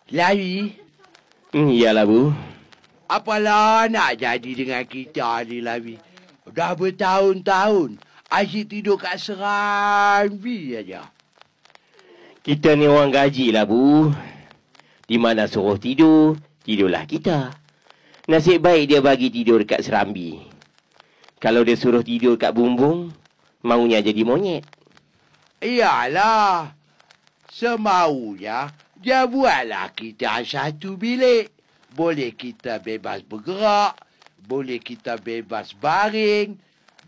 Lawi, Iyalah, Bu. apalah nak jadi dengan kita ni, Lawi? Dah bertahun-tahun, asyik tidur kat serambi aja. Kita ni orang gaji lah, Bu. Di mana suruh tidur, tidurlah kita. Nasib baik dia bagi tidur dekat serambi. Kalau dia suruh tidur kat bumbung, maunya jadi monyet. Iyalah, semaunya dia buatlah kita satu bilik. Boleh kita bebas bergerak, boleh kita bebas baring,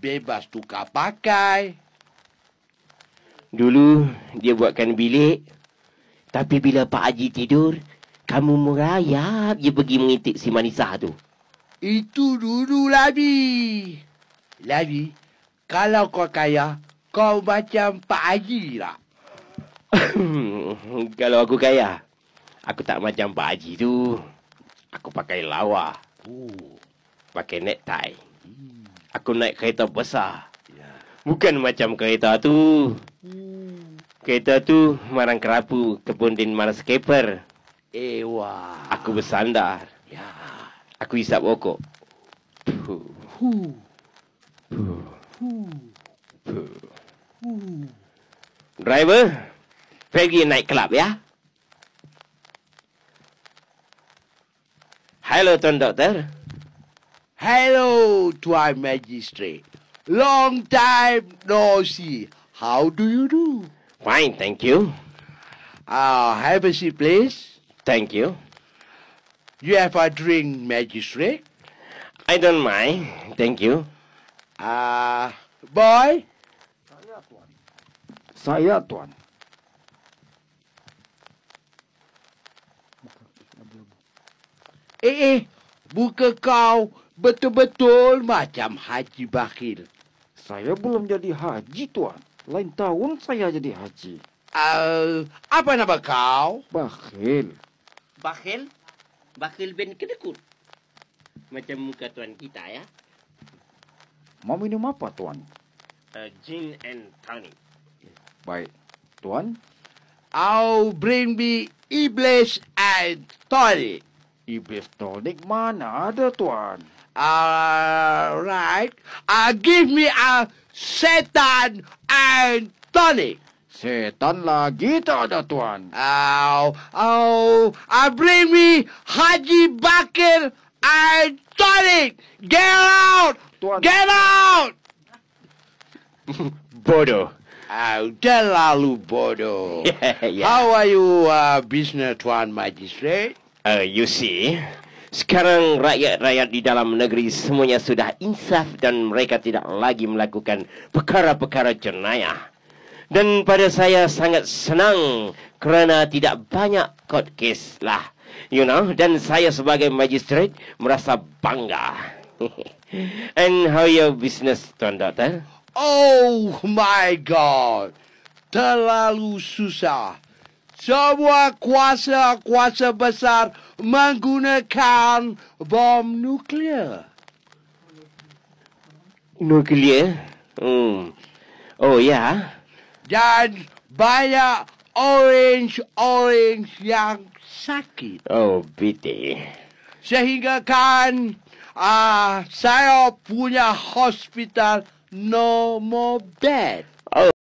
bebas tukar pakai. Dulu, dia buatkan bilik. Tapi bila Pak Haji tidur, kamu merayap je pergi mengitik si Manisah tu. Itu dulu, Labi. Labi, kalau kau kaya, kau macam Pak Haji tak? Kalau aku kaya, aku tak macam Pak Haji tu. Aku pakai lawa. Pakai necktie. Aku naik kereta besar. Bukan macam kereta tu. Kereta tu marang kerapu kebundin marskeper. Wah. Aku bersandar. Ya. Aku hisap rokok. Driver, pergi naik kelab ya. Hello, Tuan Doktor. Hello, Tuan Magistrate. Long time no see. How do you do? Fine, thank you. Have a seat, please. Thank you. You have a drink, Magistrate? I don't mind. Thank you. Boy? Saya, Tuan. Buka kau betul-betul macam Haji Bakhil. Saya belum jadi haji, Tuan. Lain tahun saya jadi haji. Apa nama kau? Bakhil. Bakhil? Bakhil bin kedekut. Macam muka tuan kita ya. Mau minum apa, Tuan? Gin and tonic. Baik, Tuan. Bring me Iblis and tonic. Iblis tonic mana ada, Tuan? Right. Give me a setan and tonic. Setan lagi tak ada, Tuan. Bring me Haji Bakir and tonic. Get out! Tuan. Get out! Bodoh. Terlalu bodoh. Yeah. How are you, business Tuan Magistrate? You see, sekarang rakyat-rakyat di dalam negeri semuanya sudah insaf dan mereka tidak lagi melakukan perkara-perkara jenayah. Dan pada saya sangat senang kerana tidak banyak court case lah. You know, dan saya sebagai magistrate merasa bangga. And how your business, Tuan Doktor? Oh my God, terlalu susah. Semua kuasa-kuasa besar menggunakan bom nuklear. Nuklear? Oh ya? Dan banyak orange yang sakit. Oh, pity. Sehingga kan saya punya hospital no more bed.